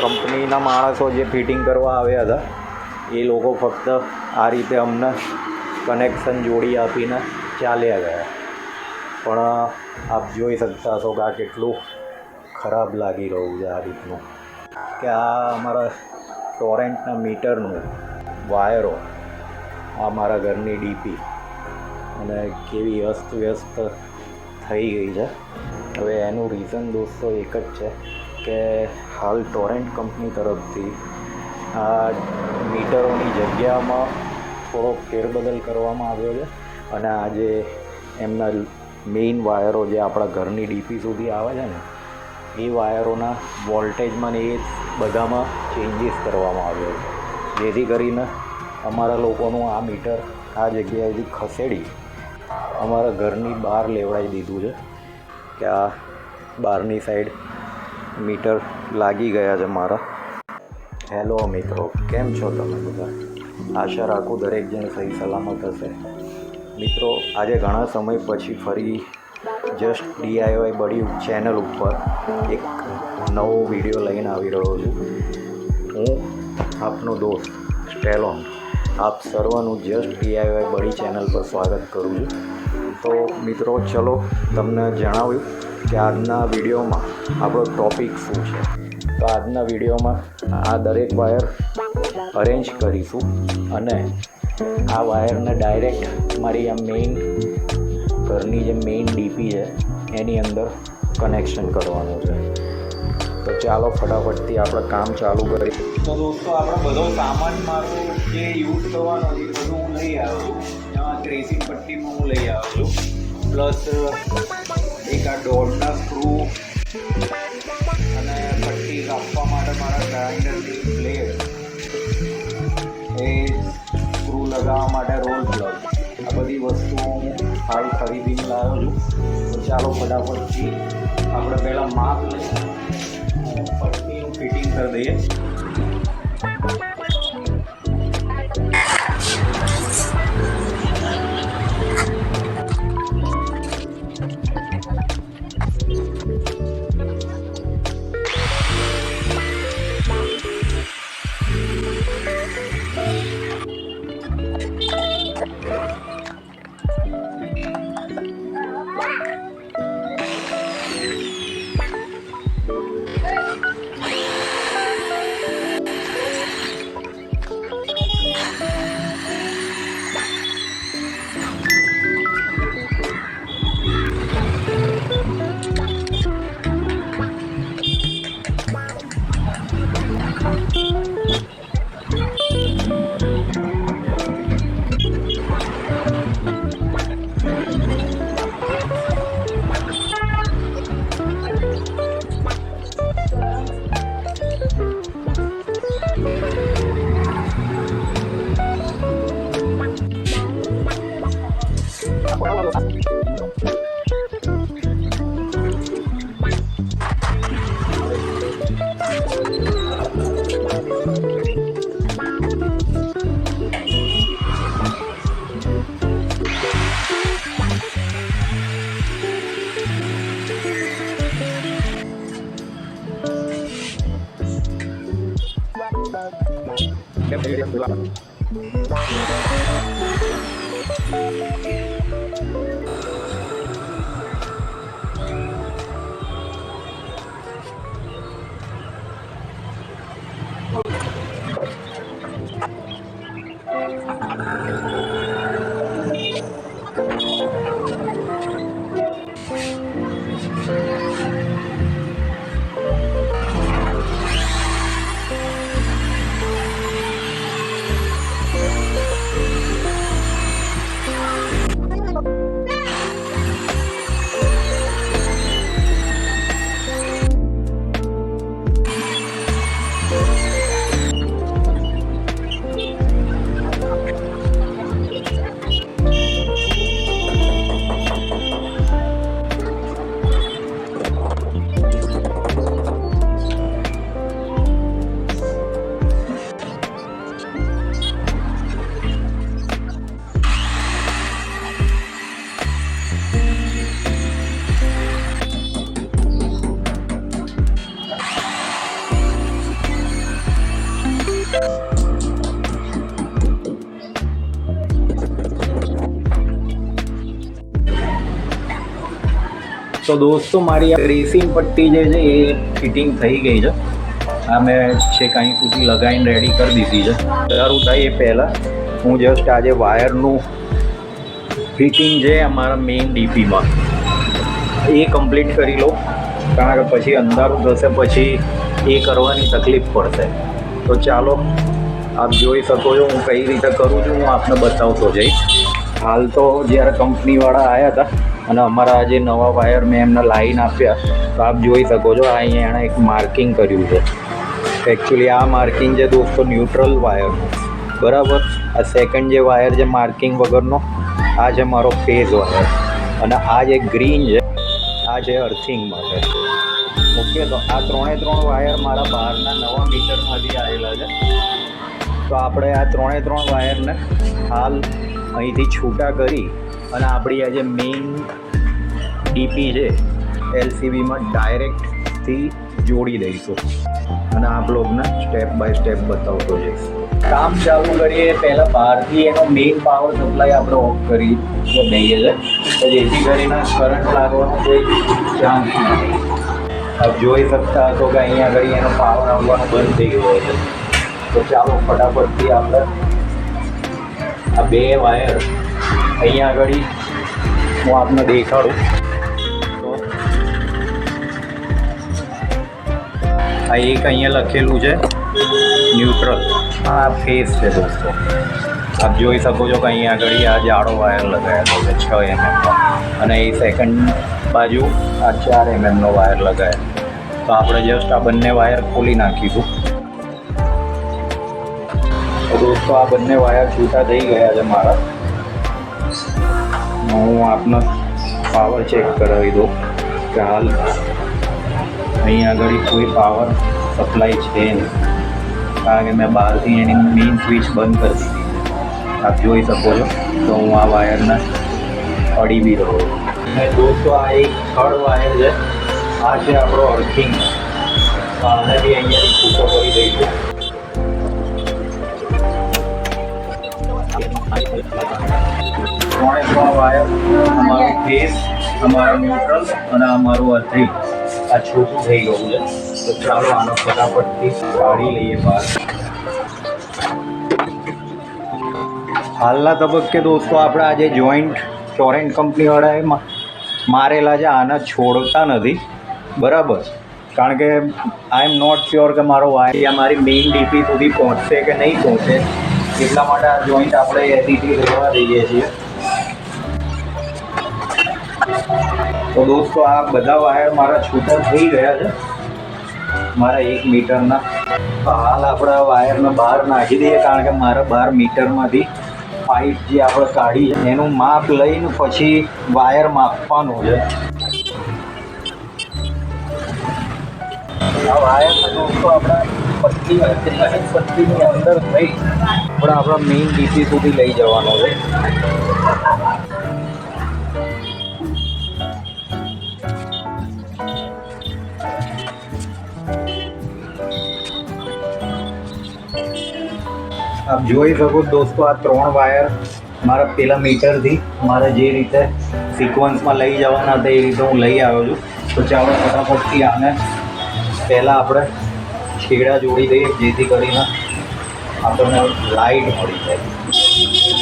કંપનીના માણસો જે ફિટિંગ કરવા આવ્યા હતા એ લોકો ફક્ત આ રીતે અમને કનેક્શન જોડી આપીને ચાલ્યા ગયા. પણ આપ જોઈ શકતા છો કે આ કેટલું ખરાબ લાગી રહ્યું છે આ રીતનું, કે આ અમારા ટોરેન્ટના મીટરનું વાયરો, આ મારા ઘરની ડીપી અને કેવી અસ્તવ્યસ્ત થઈ ગઈ છે. હવે એનું રીઝન દોસ્તો એક જ છે કે હાલ ટોરેન્ટ કંપની તરફથી આ મીટરોની જગ્યામાં થોડો ફેરબદલ કરવામાં આવ્યો છે અને આ જે એમના મેઇન વાયરો જે આપણા ઘરની ડીપી સુધી આવે છે ને એ વાયરોના વોલ્ટેજમાં ને એ બધામાં ચેન્જીસ કરવામાં આવ્યો છે, જેથી કરીને અમારા લોકોનું આ મીટર આ જગ્યાએથી ખસેડી અમારા ઘરની બહાર લેવડાવી દીધું છે કે આ બહારની સાઈડ મીટર લાગી ગયા છે મારા. હેલો મિત્રો, કેમ છો તમે બધા? આશા રાખું દરેક જણ સહી સલામત હશે. મિત્રો, આજે ઘણા સમય પછી ફરી જસ્ટ DIY બડી ચેનલ ઉપર એક નવો વિડીયો લઈને આવી રહ્યો છું. હું આપનો દોસ્ત સ્ટેલોન આપ સર્વનું જસ્ટ DIY બડી ચેનલ પર સ્વાગત કરું છું. તો મિત્રો, ચલો તમને જણાવ્યું કે આજના વિડીયોમાં આપણો ટૉપિક શું છે. તો આજના વિડીયોમાં આ દરેક વાયર અરેન્જ કરીશું અને આ વાયરને ડાયરેક્ટ મારી આ મેઇન ઘરની જે મેઇન ડીપી છે એની અંદર કનેક્શન કરવાનું છે. તો ચાલો ફટાફટથી આપણે કામ ચાલુ કરીએ. તો દોસ્તો, આપણે બધો સામાન મારો જે યુઝ કરવાનો છે એ બધું હું લઈ આવ્યો છું. એમાં ક્રેસિંગ પટ્ટીમાં હું લઈ આવ્યો છું, પ્લસ એક આ દોડના સ્ક્રૂ અને પટ્ટી કાપવા માટે મારા ગ્રાઇન્ડરની બ્લેડ, એ સ્ક્રૂ લગાવવા માટે રોલ પ્લગ, આ બધી વસ્તુઓ હું હાલ ખરીદીને લાવ્યો છું. તો ચાલો ફટાફટથી આપણે પહેલાં માપ લઈએ, પટ્ટીનું ફિટિંગ કરી દઈએ. તો દોસ્તો મારી રેસિંગ પટ્ટી જે છે એ ફિટિંગ થઈ ગઈ છે. આ મેં છેક અહીં સુધી લગાવીને રેડી કરી દીધી છે. શરૂ થાય એ પહેલાં હું જસ્ટ આજે વાયરનું ફિટિંગ છે અમારા મેઇન ડીપીમાં એ કમ્પ્લીટ કરી લઉં, કારણ કે પછી અંધારું થશે, પછી એ કરવાની તકલીફ પડશે. તો ચાલો આપ જોઈ શકો છો હું કઈ રીતે કરું છું, હું આપને બતાવતો જઈશ. હાલ તો જ્યારે કંપનીવાળા આવ્યા હતા અને અમારા જે નવા વાયર મેં એમને લાઈન આપ્યા, તો આપ જોઈ શકો છો અહીંયા એણે એક માર્કિંગ કર્યું છે. એકચ્યુઅલી આ માર્કિંગ છે દોસ્તો ન્યુટ્રલ વાયરનું, બરાબર. આ સેકન્ડ જે વાયર છે માર્કિંગ વગરનો, આ છે મારો ફેઝ વાયર, અને આ જે ગ્રીન છે આ છે અર્થિંગ માટે. ઓકે, તો આ ત્રણ વાયર મારા બહારના નવા મીટરમાંથી આવેલા છે. તો આપણે આ ત્રણ વાયરને હાલ અહીંથી છૂટા કરી અને આપણી આ જે મેઇન ડીપી છે એલસીબીમાં ડાયરેક્ટથી જોડી દઈશું, અને આ બ્લોગને સ્ટેપ બાય સ્ટેપ બતાવતો જઈશ. કામ ચાલુ કરીએ પહેલાં બહારથી એનો મેઇન પાવર સપ્લાય આપણે ઓફ કરી દઈએ છે, તો જેથી કરીને કરંટ લાગવાનો કોઈ ચાન્સ નથી. આપ જોઈ શકતા હશો કે અહીંયા આગળ એનો પાવર આવવાનો બંધ થઈ ગયો છે. તો ચાલો ફટાફટથી આપણે આ બે વાયર અહીંયા આગળ હું આપને દેખાડું. તો આ એક અહીંયા લખેલું છે ન્યુટ્રલ, આ ફેસ છે દોસ્તો. આપ જોઈ શકો છો કે અહીંયા આગળ આ જાડો વાયર લગાવેલો છે 6 mm, અને એ સેકન્ડ બાજુ આ 4 mm વાયર લગાવેલો. તો આપણે જસ્ટ આ બંને વાયર ખોલી નાખીશું. તો દોસ્તો આ બંને વાયર છૂટા થઈ ગયા છે મારા. હું આપને પાવર ચેક કરાવી દઉં કે હાલ અહીંયા આગળ કોઈ પાવર સપ્લાય છે નહીં, કારણ કે મેં બહારથી એની મેઇન સ્વિચ બંધ કરી દીધી. આપ જોઈ શકો છો. તો હું આ વાયરને અડી બી રહ્યો. અને દોસ્તો આ એક થર્ડ વાયર છે, આ છે આપણો અર્થિંગ. આને બી અહીંયાથી છૂટો કરી દઈશું. ત્રણ વાયર, અમારું ફેસ, અમારું ન્યુટ્રલ અને અમારું અર્થિંગ આ છૂટું થઈ ગયું છે. તો ચાલો આનો ફટાફટથી કાઢી લઈએ બહાર. હાલના તબક્કે દોસ્તો આપણે આજે જોઈન્ટ ટોરેન્ટ કંપનીવાળાએ મારેલા છે, આના છોડતા નથી, બરાબર. કારણ કે આઈ એમ નોટ શ્યોર કે મારો વાયર મારી મેઇન ડીપી સુધી પહોંચશે કે નહીં પહોંચે, એટલા માટે આ જોઈન્ટ આપણે એસીથી રહેવા દઈએ છીએ. તો દોસ્તો આ બધા વાયર મારા છૂટા થઈ ગયા છે મારા 1 મીટરના. હાલ આપણે આ વાયરને બહાર નાખી દઈએ, કારણ કે મારા 12 મીટરમાંથી પાઇપ જે આપણે કાઢી છે એનું માપ લઈને પછી વાયર માપવાનું છે. આ વાયરને દોસ્તો આપણા પટ્ટીની અંદર થઈ આપણે આપણા મેઇન ડીપી સુધી લઈ જવાનો છે. આપ જોઈ શકો દોસ્તો આ 3 વાયર મારા પેલા મીટરથી મારે જે રીતે સિક્વન્સમાં લઈ જવાના હતા એ રીતે હું લઈ આવ્યો છું. તો ચાલો ફટાફટથી આને પહેલાં આપણે છેડા જોડી દઈએ, જેથી કરીને આપણને લાઇટ મળી જાય.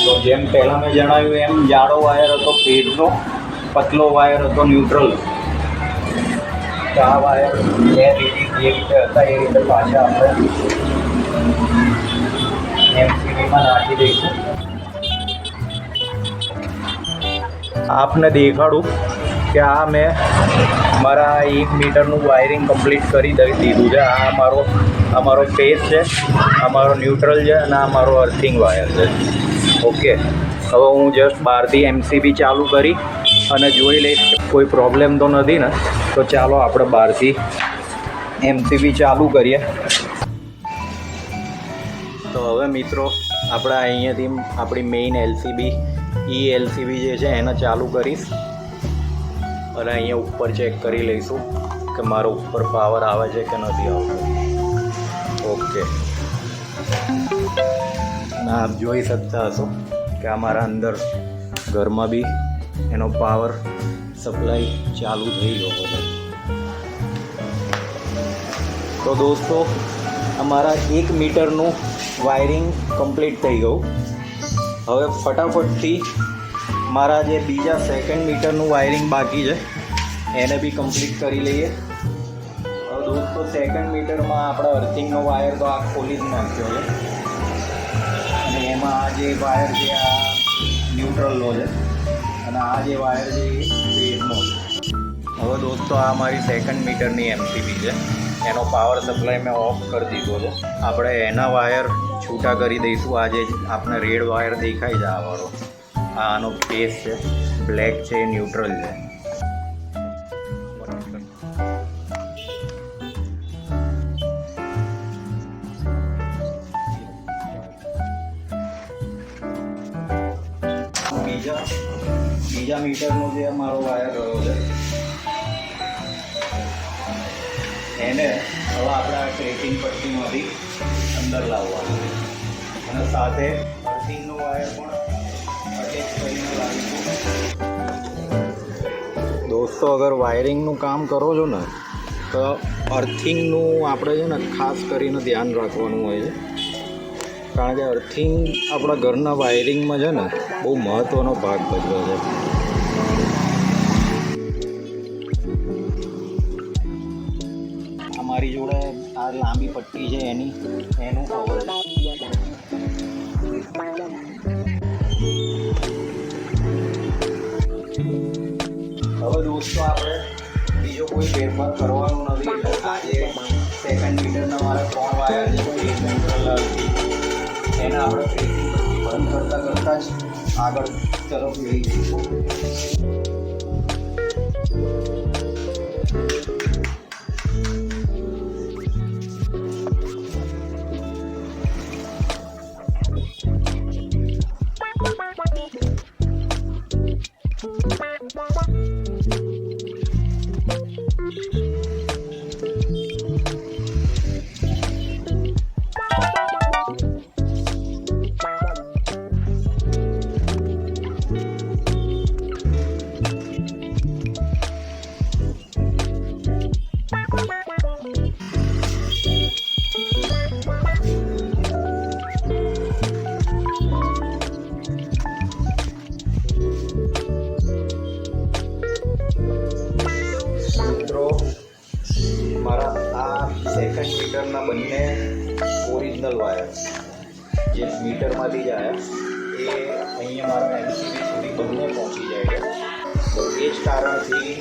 તો જેમ પહેલાં મેં જણાવ્યું એમ જાડો વાયર હતો ફેઝનો, પતલો વાયર હતો ન્યુટ્રલ. તો આ વાયર જે રીતે હતા એ રીતે પાછા આપણે એમસીબીમાં નાખી દઈશું. આપને દેખાડું કે આ મેં મારા 1 મીટરનું વાયરિંગ કમ્પ્લીટ કરી દીધું છે. આ અમારો ફેસ છે, અમારો ન્યુટ્રલ છે અને આ મારો અર્થિંગ વાયર છે. ઓકે, હવે હું જસ્ટ બહારથી એમસીબી ચાલુ કરી અને જોઈ લઈશ કોઈ પ્રોબ્લેમ તો નથી ને. તો ચાલો આપણે બહારથી એમસીબી ચાલુ કરીએ. તો હવે મિત્રો આપણે અહીંયાથી આપણી મેઇન એલસીબી એલસીબી જે છે એને ચાલુ કરીશ અને અહીંયા ઉપર ચેક કરી લઈશું કે મારો ઉપર પાવર આવે છે કે નથી આવતો. ઓકે, અને આપ જોઈ શકતા હશો કે અમારા અંદર ઘરમાં બી એનો પાવર સપ્લાય ચાલુ થઈ ગયો છે. તો દોસ્તો અમારા 1 મીટરનું વાયરિંગ કમ્પ્લીટ થઈ ગયું. હવે ફટાફટથી મારા જે બીજા 2nd મીટરનું વાયરિંગ બાકી છે એને બી કમ્પ્લીટ કરી લઈએ. હવે દોસ્તો 2nd મીટરમાં આપણે અર્થિંગનો વાયર તો આ ખોલી જ નાખ્યો છે અને એમાં આ જે વાયર છે આ ન્યુટ્રલનો છે અને આ જે વાયર છે એ બેઝનો છે. હવે દોસ્તો આ મારી 2nd મીટરની એમસીબી છે, એનો પાવર સપ્લાય મેં ઓફ કરી દીધો છે. આપણે એના વાયર છૂટા કરી દઈશું. આ જે આપણે રેડ વાયર દેખાય છે આ વાળો, આ આનો બેઝ છે, બ્લેક છે એ ન્યુટ્રલ છે. બીજા મીટરનો જે અમારો વાયર રહ્યો છે એને હવે આપણે આ ટ્રેકિંગ પટ્ટીમાંથી અંદર લાવવાનો અને સાથે અર્થિંગનો વાયર પણ અટેચ કરીને લાવીશું. દોસ્તો અગર વાયરિંગનું કામ કરો છો ને તો અર્થિંગનું આપણે છે ને ખાસ કરીને ધ્યાન રાખવાનું હોય છે, કારણ કે અર્થિંગ આપણા ઘરના વાયરિંગમાં છે ને બહુ મહત્ત્વનો ભાગ ભજવે છે. અમારી જોડે આ લાંબી પટ્ટી છે એનું કવર છે. હવે દોસ્તો આપણે બીજો કોઈ ફેરફાર કરવાનું નથી. આજે 2nd મીટરના મારા 3 વાયર છે, એને આપણે બંધ કરતાં જ આગળ તરફ લઈ જઈશું. મીટરના બંને ઓરિજિનલ વાયર જે મીટરમાંથી જ આવ્યા એ અહીંયા મારા એમસીબી સુધી બંને પહોંચી જાય છે. તો એ જ કારણથી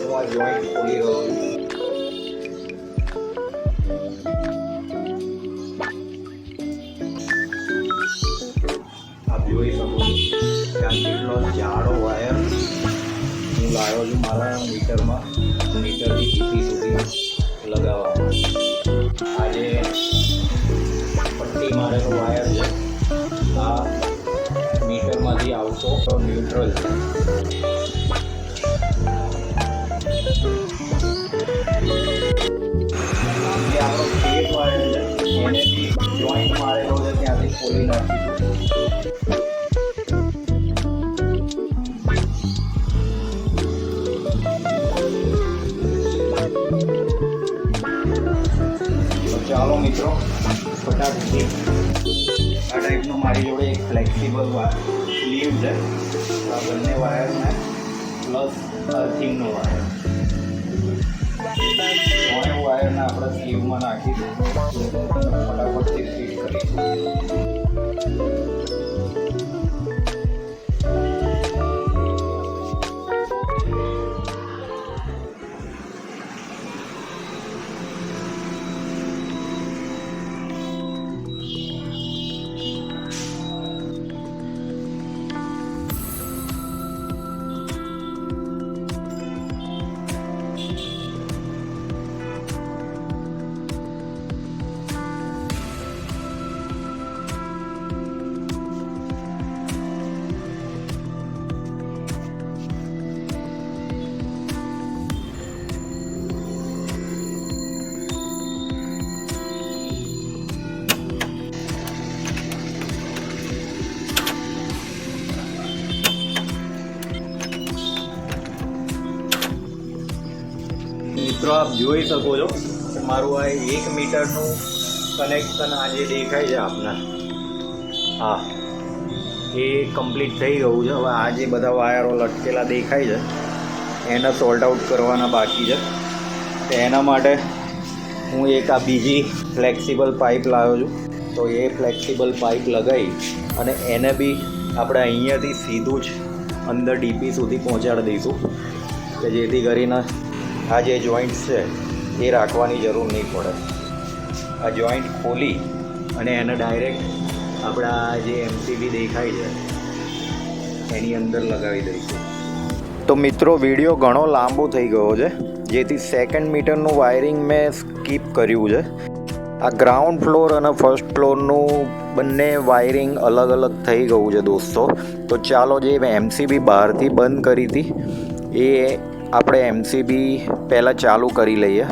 હું આ જોઈન્ટ ખોલી રહ્યો છું. આપ જોઈ શકો છો કે આ કેટલો જાડો વાયર હું લાવ્યો છું મારા મીટરથી પીપી સુધી લગાવવા. આજે પટ્ટી મારેલો વાયર છે આ મીટરમાંથી આવતો ન્યુટ્રલ છે. જે આપણો સ્ટેટ વાયર છે એને બી જોઈન્ટ મારેલો છે ત્યાંથી ખોલી નાખીશું. ચાલો મિત્રો ફટાફટથી આ ટાઈપનું મારી જોડે એક ફ્લેક્સિબલ સ્લીવ છે. આ બંને વાયરને પ્લસ અર્થિંગનો વાયર ત્રણેય વાયરને આપણે સ્લીવમાં નાખી ફટાફટથી ફિટ કરીશું. આપ જોઈ શકો છો મારું આ 1 મીટરનું કનેક્શન આ જે દેખાય છે આપને, હા એ કમ્પ્લીટ થઈ ગયું છે. હવે આ જે બધા વાયરો લટકેલા દેખાય છે એને સોલ્ટ આઉટ કરવાના બાકી છે. તો એના માટે હું એક આ બીજી ફ્લેક્સિબલ પાઇપ લાવ્યો છું. તો એ ફ્લેક્સિબલ પાઇપ લગાવી અને એને બી આપણે અહીંયાથી સીધું જ અંદર ડીપી સુધી પહોંચાડી દઈશું કે જેથી કરીને આ જે જોઈન્ટ્સ છે એ રાખવાની જરૂર નહીં પડે. આ જોઈન્ટ ખોલી અને એને ડાયરેક્ટ આપણા જે એમસીબી દેખાય છે એની અંદર લગાવી દઈશું. તો મિત્રો વિડીયો ઘણો લાંબો થઈ ગયો છે જેથી 2nd મીટરનું વાયરિંગ મેં સ્કીપ કર્યું છે. આ ગ્રાઉન્ડ ફ્લોર અને ફર્સ્ટ ફ્લોરનું બંને વાયરિંગ અલગ અલગ થઈ ગયું છે દોસ્તો. તો ચાલો જે મેં એમસીબી બહારથી બંધ કરી હતી એ આપણે એમસીબી પહેલાં ચાલુ કરી લઈએ.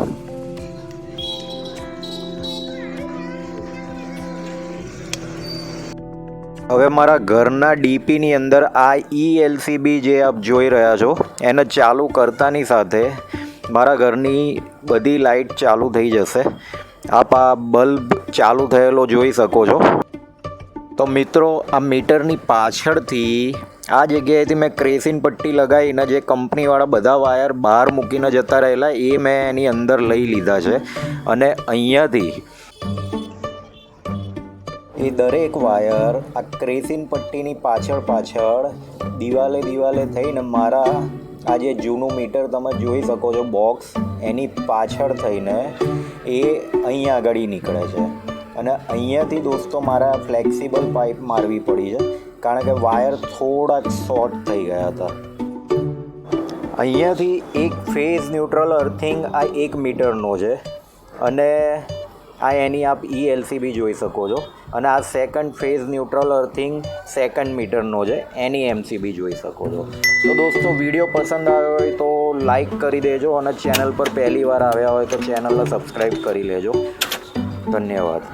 હવે મારા ઘરના ડીપીની અંદર આ ELCB જે આપ જોઈ રહ્યા છો એને ચાલુ કરતાની સાથે મારા ઘરની બધી લાઇટ ચાલુ થઈ જશે. આપ આ બલ્બ ચાલુ થયેલો જોઈ શકો છો. તો મિત્રો આ મીટરની પાછળથી આ જગ્યાએથી મેં ક્રેસીન પટ્ટી લગાવીને જે કંપનીવાળા બધા વાયર બહાર મૂકીને જતા રહેલા એ મેં એની અંદર લઈ લીધા છે. અને અહીંયાથી એ દરેક વાયર આ ક્રેસીન પટ્ટીની પાછળ દિવાલે થઈને મારા આ જે જૂનું મીટર તમે જોઈ શકો છો બોક્સ એની પાછળ થઈને એ અહીંયા આગળ નીકળે છે. અને અહીંયાથી દોસ્તો મારા ફ્લેક્સિબલ પાઇપ મારવી પડી છે કારણ કે વાયર થોડાક શોર્ટ થઈ ગયા હતા. અહીંયાથી એક ફેઝ ન્યુટ્રલ અર્થિંગ આ 1 મીટરનો છે અને આ એની આપ ELCB જોઈ શકો છો. અને આ 2nd phase neutral earthing 2nd મીટરનો છે એની MCB જોઈ શકો છો. તો દોસ્તો વિડીયો પસંદ આવ્યો હોય તો લાઈક કરી દેજો અને ચેનલ પર પહેલી વાર આવ્યા હોય તો ચેનલને સબસ્ક્રાઈબ કરી લેજો. ધન્યવાદ.